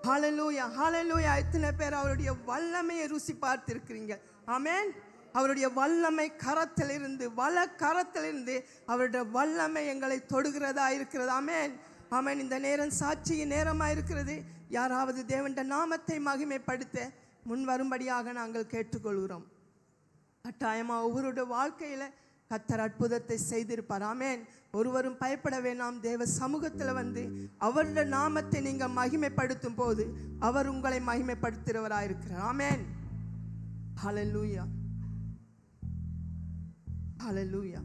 ஹalleluya ஹalleluya. எத்தனை பேர் அவருடைய வல்லமையை ருசி பார்த்திருக்கிறீங்க? ஆமென். அவருடைய வல்லமை கரத்திலிருந்து கரத்திலிருந்து அவருடைய வல்லமை எங்களை தொடுகிறதா இருக்கிறது. ஆமென் ஆமென். இந்த நேரம் சாட்சியின் நேரமாக இருக்கிறது. யாராவது தேவனுடைய நாமத்தை மகிமைப்படுத்த முன் வரும்படியாக நாங்கள் கேட்டுக்கொள்கிறோம். கட்டாயமாக ஒவ்வொருடைய வாழ்க்கையில் கர்த்தர் அற்புதத்தை செய்திருப்பார். ஆமென். ஒருவரும் பயப்பட வேண்டாம். தேவ சமூகத்தில் வந்து அவருடைய நாமத்தை நீங்கள் மகிமைப்படுத்தும் போது அவர் உங்களை மகிமைப்படுத்துகிறவராயிருக்கிறார். ஆமென். ஹல்லேலூயா ஹல்லேலூயா.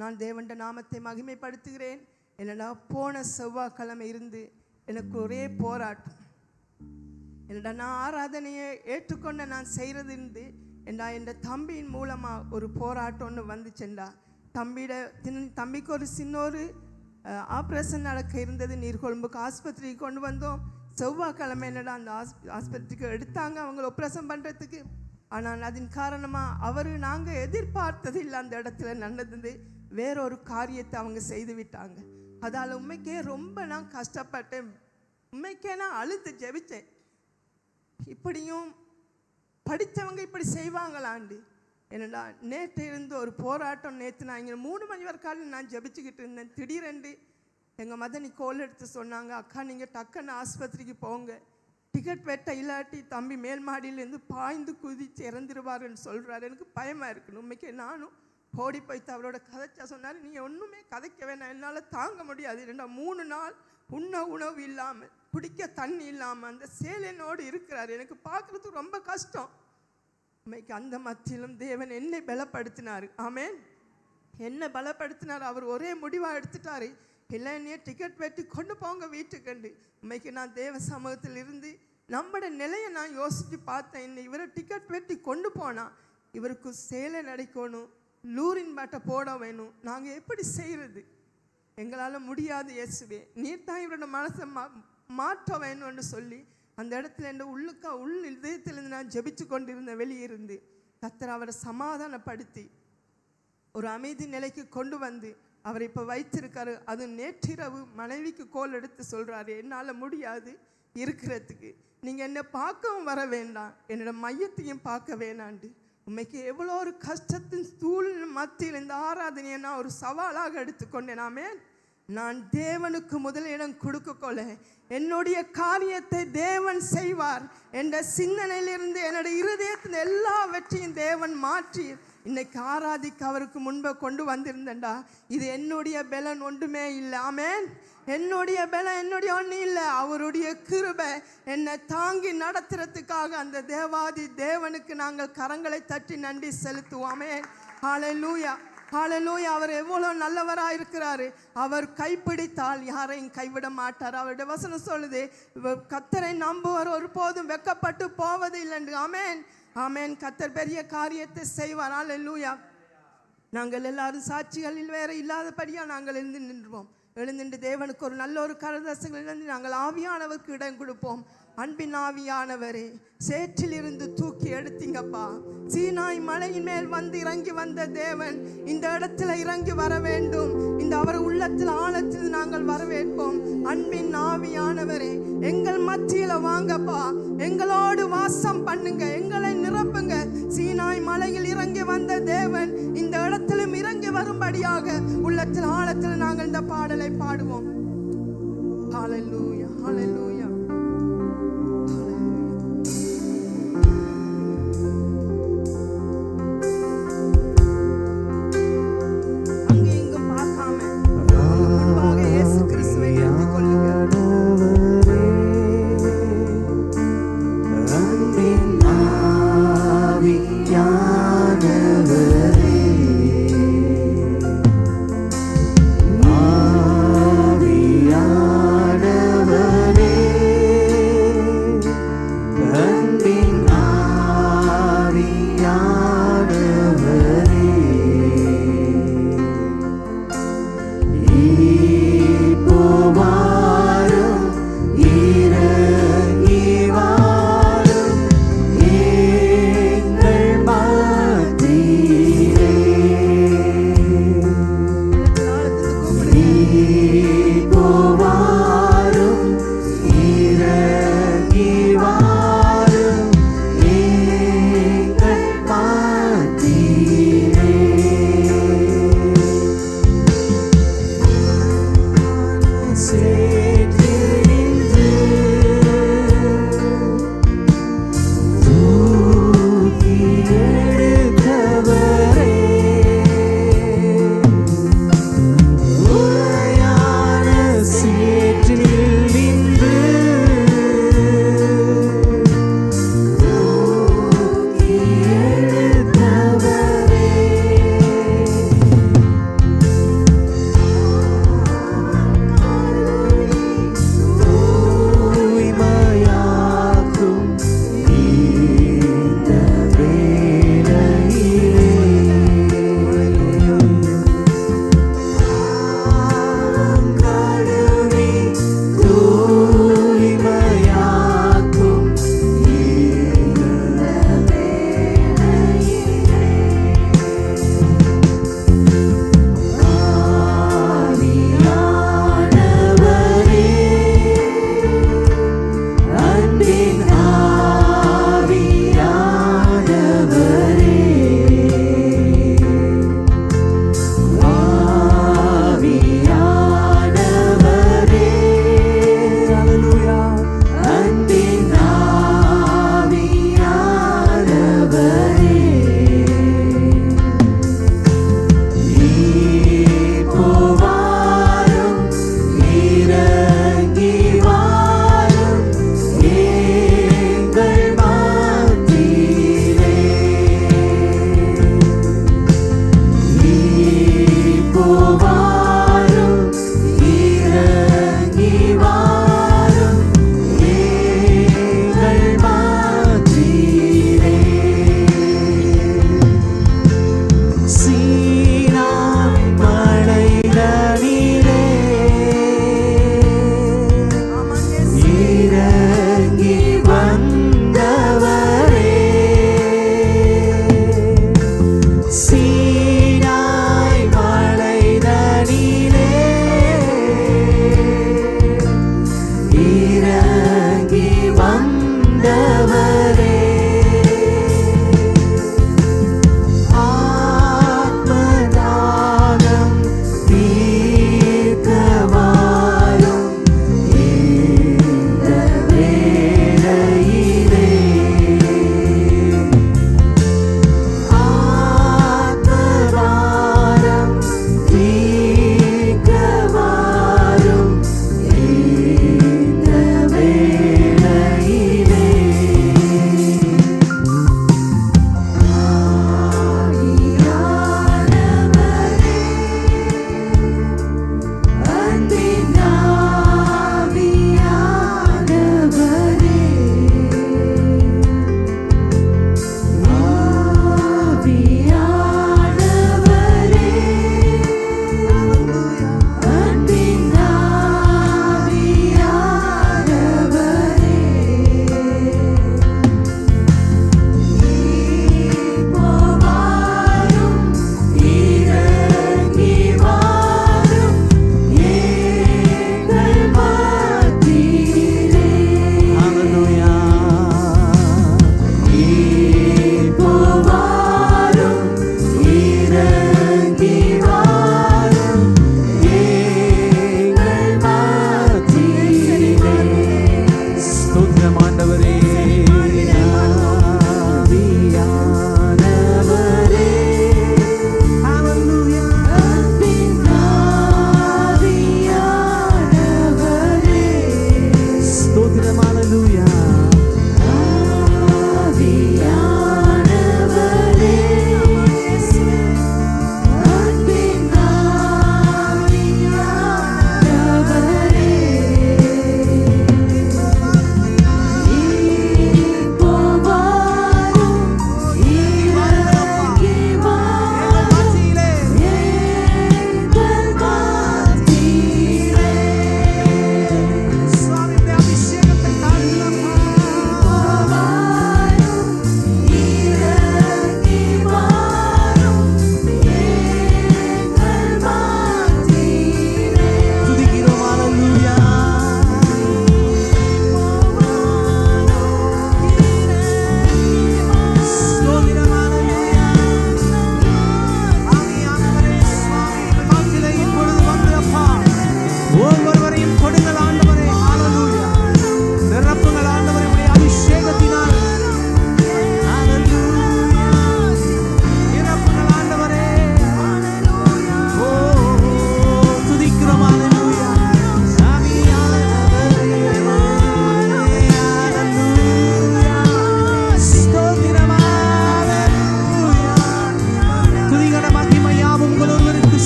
நான் தேவனுடைய நாமத்தை மகிமைப்படுத்துகிறேன். என்னடா போன செவ்வாய்க்கிழமை இருந்து எனக்கு ஒரே போராட்டம். என்னடா நான் ஆராதனையை ஏற்றுக்கொண்ட நான் செய்கிறது இருந்து என்னடா என் தம்பியின் மூலமாக ஒரு போராட்டம் ஒன்று வந்துச்சுண்டா. தம்பிக்கு ஒரு சின்ன ஒரு ஆப்ரேஷன் நடக்க இருந்தது. நீர்கொழும்புக்கு ஆஸ்பத்திரிக்கு கொண்டு வந்தோம். செவ்வாய்க்கிழமை என்னடா அந்த ஆஸ்பத்திரிக்கு எடுத்தாங்க அவங்களை ஆப்ரேஷன் பண்ணுறதுக்கு. ஆனால் அதன் காரணமாக நாங்கள் எதிர்பார்த்தது இல்லை. அந்த இடத்துல நடந்தது வேறொரு காரியத்தை அவங்க செய்து விட்டாங்க. அதால் உண்மைக்கே ரொம்ப நான் கஷ்டப்பட்டேன். உண்மைக்கே நான் அழுத்து ஜெபிச்சேன். இப்படியும் படித்தவங்க இப்படி செய்வாங்களாண்டு. என்னடா நேற்று இருந்து ஒரு போராட்டம். நேற்று நான் இங்கே 3 மணி வரைக்கும் நான் ஜெபிச்சுக்கிட்டு இருந்தேன். திடீரென்று எங்கள் மதனி கோல் எடுத்து சொன்னாங்க, அக்கா நீங்கள் டக்குன்னு ஆஸ்பத்திரிக்கு போங்க, டிக்கெட் வெட்ட இல்லாட்டி தம்பி மேல் மாடியிலேருந்து பாய்ந்து குதித்து இறந்துருவாருன்னு சொல்கிறாரு. எனக்கு பயமாக இருக்குன்னு உண்மைக்கு நானும் ஓடி போய்த்து அவரோட கதைச்சா சொன்னார், நீங்கள் ஒன்றுமே கதைக்க வேணாம், என்னால் தாங்க முடியாது. என்னடா 3 நாள் உண்ண உணவு இல்லாமல் குடிக்க தண்ணி இல்லாமல் அந்த சேலனோடு இருக்கிறார். எனக்கு பார்க்குறதுக்கு ரொம்ப கஷ்டம். உண்மைக்கு அந்த மத்தியிலும் தேவன் என்னை பலப்படுத்தினார். ஆமேன். என்ன பலப்படுத்தினார். அவர் ஒரே முடிவாக எடுத்துட்டாரு, இல்லைன்னே டிக்கெட் வெட்டி கொண்டு போங்க வீட்டுக்கண்டு. உண்மைக்கு நான் தேவ சமூகத்தில் இருந்து நம்மளோட நிலையை நான் யோசித்து பார்த்தேன். இன்னும் இவரை டிக்கெட் வெட்டி கொண்டு போனால் இவருக்கு சேலை நடிக்கணும், லூரின் பாட்டை போட வேணும், நாங்கள் எப்படி செய்கிறது? எங்களால் முடியாது இயேசுவே, நீர் தான் இவரோட மனசை மாற்ற வேணும்னு சொல்லி அந்த இடத்துல என் உள் இதயத்திலிருந்து நான் ஜெபிச்சு கொண்டிருந்த வெளியிருந்து கர்த்தர் அவரை சமாதானப்படுத்தி ஒரு அமைதி நிலைக்கு கொண்டு வந்து அவர் இப்போ வைத்திருக்காரு. அது நேற்றிரவு மனைவிக்கு கோல் எடுத்து சொல்கிறாரு, என்னால் முடியாது இருக்கிறதுக்கு, நீங்கள் என்னை பார்க்கவும் வர வேண்டாம், என்னோட மையத்தையும் பார்க்க வேணாண்டு. உண்மைக்கு எவ்வளோ ஒரு கஷ்டத்தின் சூழ் மத்தியில் இந்த ஆராதனையை நான் ஒரு சவாலாக எடுத்துக்கொண்டேன். ஆமென். நான் தேவனுக்கு முதலிடம் கொடுக்கக்கொள்ள என்னுடைய காரியத்தை தேவன் செய்வார் என்ற சிந்தனையிலிருந்து என்னுடைய இருதயத்தின் எல்லா வெற்றியும் தேவன் மாற்றி இன்னைக்கு ஆராதிக்க அவருக்கு முன்பை கொண்டு வந்திருந்தேன்டா. இது என்னுடைய பலன் ஒன்றுமே இல்லை. ஆமென். என்னுடைய பலன் என்னுடைய ஒன்றும் இல்லை, அவருடைய கிருபை என்னை தாங்கி நடத்துறதுக்காக அந்த தேவாதி தேவனுக்கு நாங்கள் கரங்களை தட்டி நன்றி செலுத்துவோம். ஆமென். ஹல்லேலூயா, ஹல்லேலூயா. அவர் எவ்வளோ நல்லவராக இருக்கிறாரு. அவர் கைப்பிடித்தால் யாரையும் கைவிட மாட்டார். அவருடைய வசனம் சொல்லுது, கர்த்தரை நம்புவர் ஒருபோதும் வெட்கப்பட்டு போவது இல்லைன்னு. ஆமென், ஆமென். கர்த்தர் பெரிய காரியத்தை செய்வார். ஹல்லேலூயா. நாங்கள் எல்லாரும் சாட்சிகளில் வேற இல்லாதபடியாக நாங்கள் நின்றுவோம். எழுந்துட்டு தேவனுக்கு ஒரு நல்ல ஒரு கரதசங்களிலிருந்து நாங்கள் ஆவியானவருக்கு இடம் கொடுப்போம். அன்பின் ஆவியானவரே, சேற்றிலிருந்து தூக்கி எடுத்தீங்கப்பா. சீனாய் மலையின் மேல் வந்து இறங்கி வந்த தேவன் இந்த இடத்துல இறங்கி வர வேண்டும். இந்த அவர் உள்ளத்தில் ஆழத்தில் நாங்கள் வரவேற்போம். அன்பின் ஆவியானவரே, எங்கள் மத்தியில வாங்கப்பா, எங்களோடு வாசம் பண்ணுங்க, எங்களை நிரப்புங்க. சீனாய் மலையில் இறங்கி வந்த தேவன் இந்த இடத்திலும் இறங்கி வரும்படியாக உள்ளத்தில் ஆழத்தில் நாங்கள் இந்த பாடலை பாடுவோம். ஹல்லேலூயா, ஹல்லேலூயா. ஆவியானவரே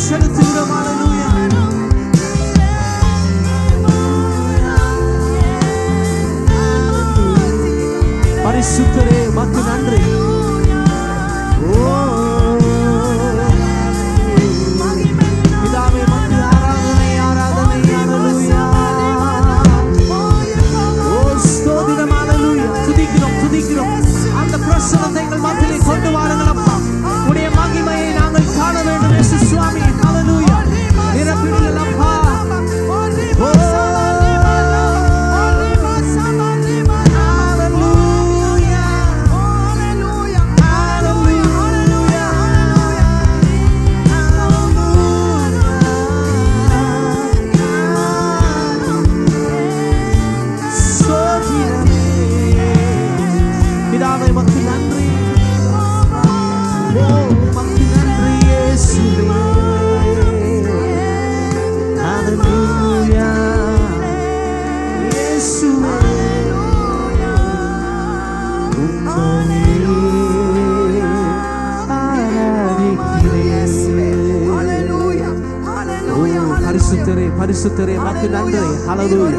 செலுத்துகிறோம். ஹalleluya. பரிசுத்தரே மக்கு நன்றி. பிதாவே மக்கு ஆராதனை ஆராதனை. ஹalleluya. ஸ்தோத்திரம். ஹalleluya. துதிக்கிறோம் துதிக்கிறோம். அந்த பிரசன்னத்தை எங்கள் மத்தியிலே கொண்டு வாருங்கள் அப்பா. உடைய மகிமையை நாங்கள் காண வேண்டும் இயேசு சுவாமி. ஹalleluya. நிரப்பிடுங்கள் அப்பா. பரிசுத்தரே மக்கு நன்றி. ஹalleluya.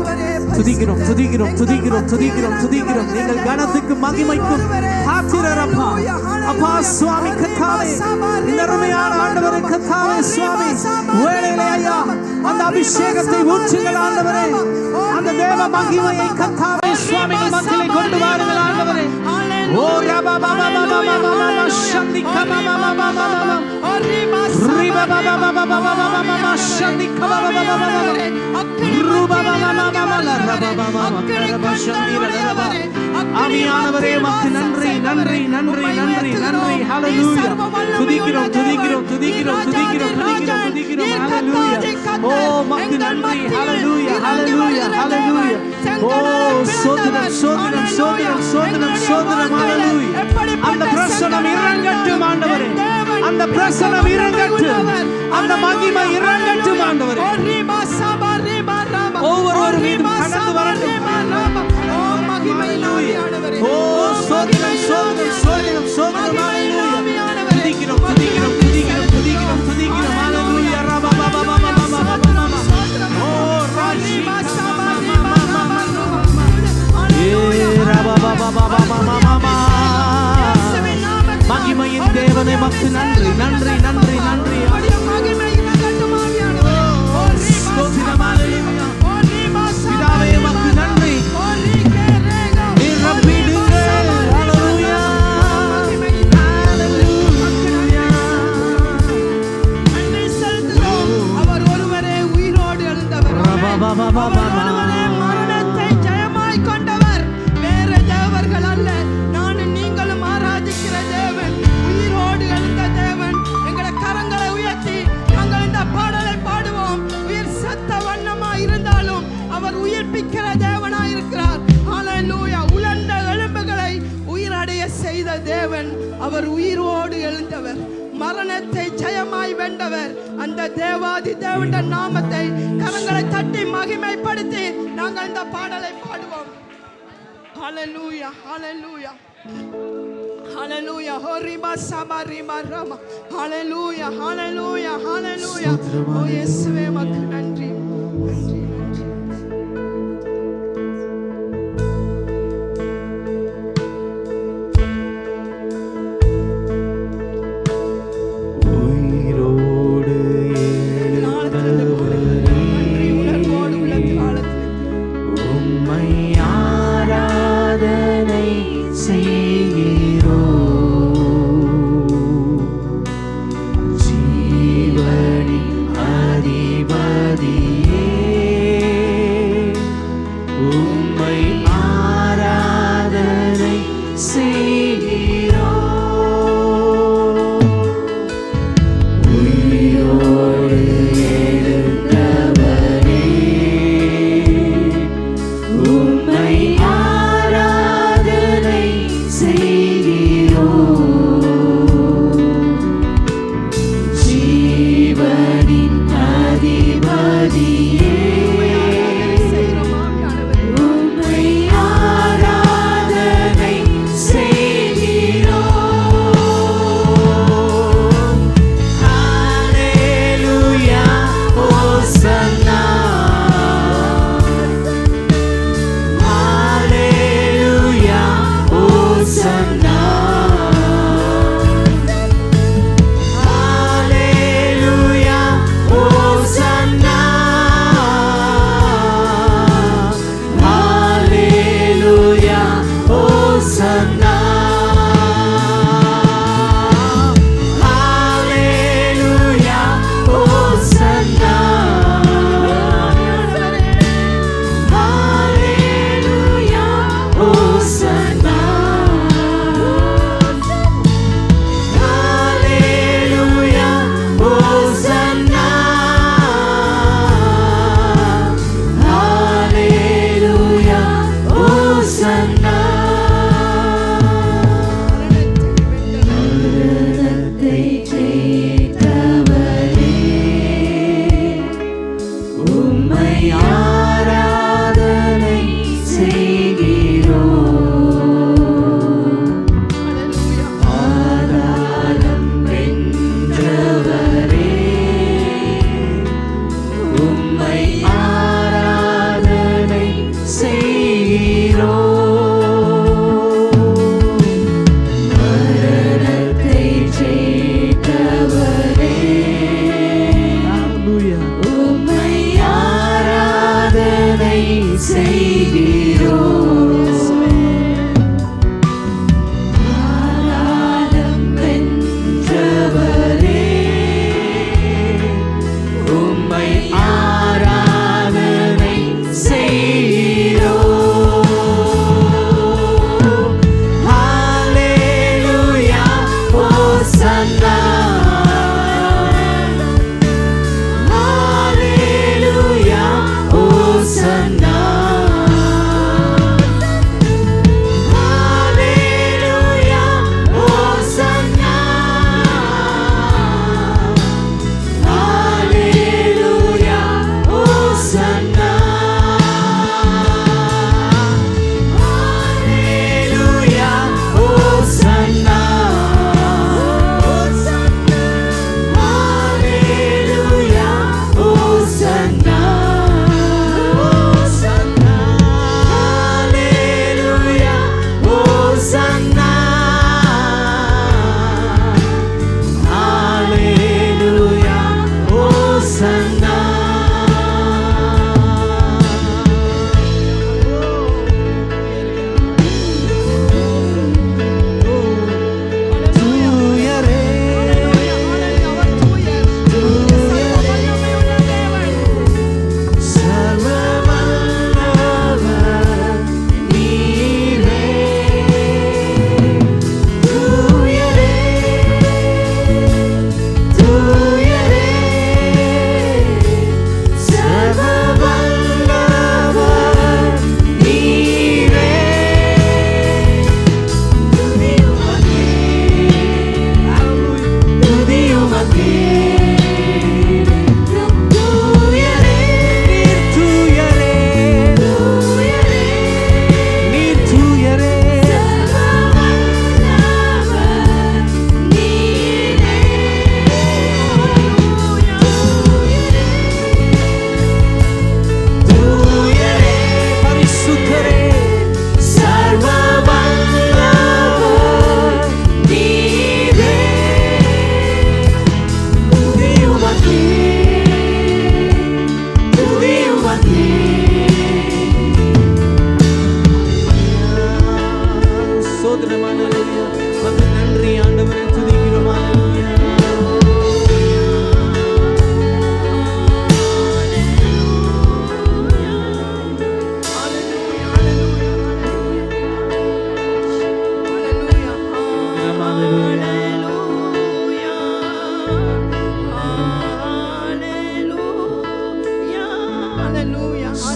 துதிக்கிறோம் துதிக்கிறோம் துதிக்கிறோம் துதிக்கிறோம் துதிக்கிறோம். நீங்கள் கனத்துக்கு மகிமைக்கும் பாத்திரர் அப்பா. அப்பா சுவாமி கர்த்தாவே, இந்த அருமையான ஆண்டவரே கர்த்தாவே சுவாமி, வேளையிலே ஐயா அந்த அபிஷேகத்தை ஊற்றுங்கள் ஆண்டவரே. அந்த தேவ மகிமையை கர்த்தாவே சுவாமி மக்களை கொண்டு வாருங்கள் ஆண்டவரே. ஓ ரபா பாபா பாபா பாபா சந்தி கபா பாபா பாபா ரிபா பாபா பாபா பாபா பாபா சந்தி கபா பாபா பாபா ருபா பாபா பாபா ரபா பாபா ரபா சந்தி ரபா. ஆவியானவரே மக்கு நன்றி நன்றி நன்றி நன்றி நன்றி. ஹalleluya. துதிக்கிறோம் துதிக்கிறோம் துதிக்கிறோம் துதிக்கிறோம் துதிக்கிறோம் துதிக்கிறோம். ஹalleluya. ஓ மக்கு நன்றி. ஹalleluya ஹalleluya ஹalleluya. ஓ ஸ்தோத்திரம் ஸ்தோத்திரம் ஸ்தோத்திரம் ஸ்தோத்திரம் ஸ்தோத்திரம். ஹalleluya. அந்த பிரசன்னம் இறங்கட்டும் ஆண்டவரே. அந்த பிரசன்னம் இறங்கட்டும். அந்த மகிமை இறங்கட்டும் ஆண்டவரே. ஒவ்வொரு மீதும் கடந்து வரட்டும். ஓ ஸ்தோத்திரம் ஸ்தோத்திரம் ஸ்தோத்திரம் ஸ்தோத்திரம். ஹalleluya. துதிக்கிறோம் துதிக்கிறோம் துதிக்கிறோம் துதிக்கிறோம் துதிக்கிறோம். ஹalleluya. ரபா பாபா பாபா பாபா பாபா. ஓ ராஜி மகிமையின் தேவனே மக்கு நன்றி நன்றி நன்றி நன்றி. பிதாவே மக்கு நன்றி. அவர் ஒருவரே உயிரோடு எழுந்தவர். மரணத்தை ஜெயமாய் கொண்டவர். வேற தேவர்கள் அல்ல. நானும் நீங்களும் ஆராதிக்கிற தேவன் உயிரோடு எழுந்த தேவன். எங்களை கரங்களை உயர்த்தி நாங்கள் இந்த பாடலை பாடுவோம். உயிர் சத்த வண்ணமா இருந்தாலும் அவர் உயிர்ப்பிக்கிற தேவனாய் இருக்கிறார். ஹalleluya. உலர்ந்த எலும்புகளை உயிரடைய செய்த தேவன். அவர் உயிரோடு எழுந்தவர். மரணத்தை ஜெயமாய் வென்றவர். அந்த தேவாதி தேவனுடைய நாமத்தை கரங்களை தட்டி மகிமைப்படுத்தி நாங்கள் இந்த பாடலை பாடுவோம். ஹalleluya ஹalleluya ஹalleluya. ஹோரிபா சபரிபா ரமா. ஹalleluya ஹalleluya ஹalleluya. ஓ இயேசுவே மக்கு நன்றி.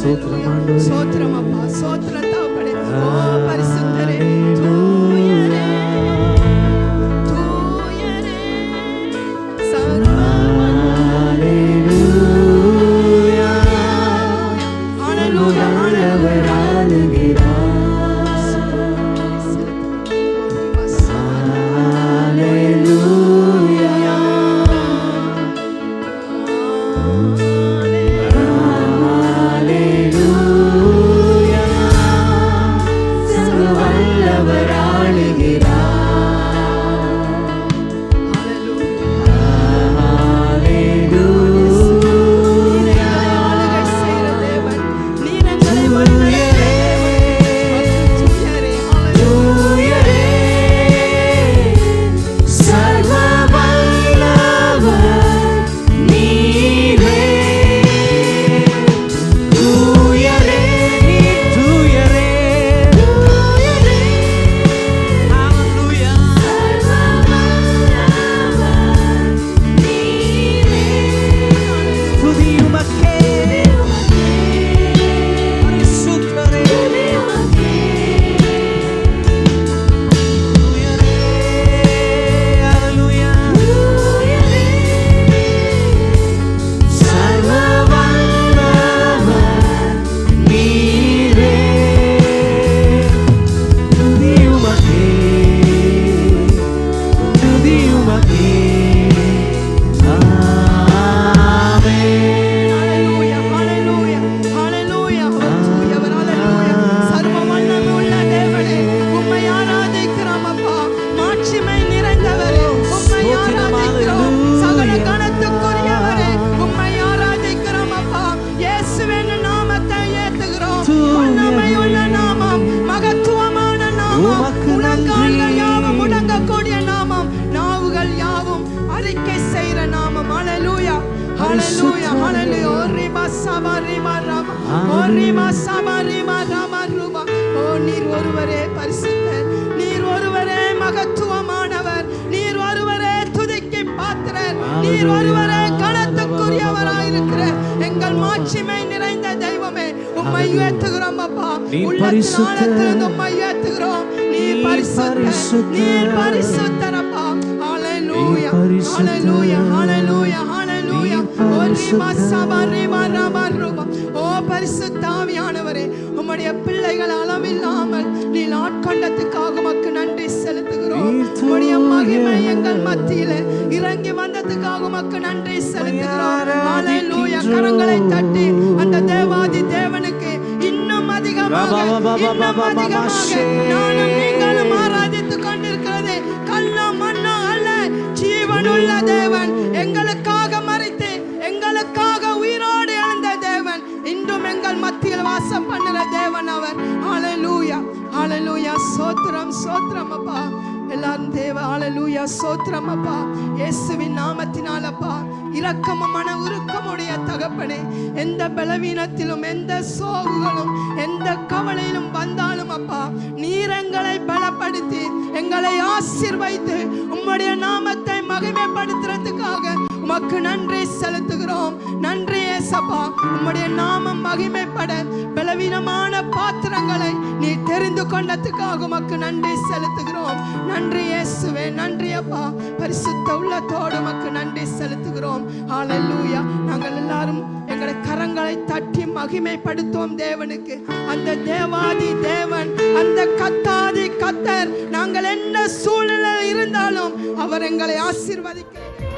ஸ்தோத்திரம் ஆண்டவரே. சோத்திரம் அப்பா, சோத்திரம் தகப்பனே. ஓ பரிசுத்தரே, தூயரே, தூயரே, சர்வவல்லவரே. ஹalleluya, ஆண்டவர் ஆளுகிறார். Hallelujah, hallelujah. Orima sabarima rama. Orima sabarima rama ruba. Oh, நீர் ஒருவரே பரிசுத்தர், நீர் ஒருவரே மகத்துவமானவர், நீர் ஒருவரே துதிக்கு பாத்திரர், நீர் ஒருவரே கனத்துக்குரியவராயிருக்கிற எங்கள் மாட்சிமை நிறைந்த தெய்வமே, உம்மை உயர்த்துகிறோம் அப்பா. உள்ளத்திலிருந்து உம்மை உயர்த்துகிறோம். நீர் பரிசுத்தர், நீர் பரிசுத்தர் அப்பா. Hallelujah, hallelujah, hallelujah, hallelujah. Orima sabarima rama ruba. ஓ பரிசுத்த ஆவியானவரே, உம்முடைய பிள்ளைகள் அளவில்லாமல் நீர் ஆட்கொண்டதுக்காக உமக்கு நன்றி செலுத்துகிறோம். உம்முடைய மகிமை எங்கள் மத்தியிலே இறங்கி வந்ததுக்காக உமக்கு நன்றி செலுத்துகிறோம். ஹalleluya. கரங்களை தட்டி அந்த தேவாதி தேவனுக்கு இன்னும் அதிகமாக நானும் நீங்களும் ஆராதித்துக் கொண்டிருக்கிறது கல்லா மண்ணா அல்ல, ஜீவனுள்ள தேவன், எங்களுக்காக மரித்து எங்களுக்காக உயிரோடு எழுந்த தேவன், இன்றும் எங்கள் மத்தியில் வாசம் பண்ணுற தேவன் அவர். ஹalleluya, ஹalleluya. சோத்திரம், சோத்திரம் அப்பா. எல்லாரும் தேவ ஹalleluya, சோத்திரம் அப்பா. இயேசுவின் நாமத்தினால் அப்பா, இரக்கமும் மன உருக்கமுடைய தகப்பனே, எந்த பலவீனத்திலும் எந்த சோர்வுகளும் எந்த கவலையிலும் வந்தாலும் அப்பா, நீர் எங்களை பலப்படுத்தி எங்களை ஆசீர்வதித்து உம்முடைய நாமத்தை மகிமைப்படுத்துறதுக்காக உமக்கு நன்றி செலுத்துகிறோம். நன்றி ஏசப்பா. உம்முடைய நாமம் மகிமைப்பட பலவீனமான பாத்திரங்களை நீ தெரிந்து கொண்டதுக்காக உமக்கு நன்றி செலுத்துகிறோம். நன்றி இயேசுவே, நன்றி அப்பா. பரிசுத்த உள்ளத்தோடு உமக்கு நன்றி செலுத்துகிறோம். ஹalleluya. நாங்கள் எல்லாரும் எங்களை கரங்களை தட்டி மகிமைப்படுத்துவோம் தேவனுக்கு. அந்த தேவாதி தேவன், அந்த கத்தாதி கத்தர், நாங்கள் என்ன சூழ்நிலை இருந்தாலும் அவர் எங்களை ஆசீர்வதிக்கிறார்.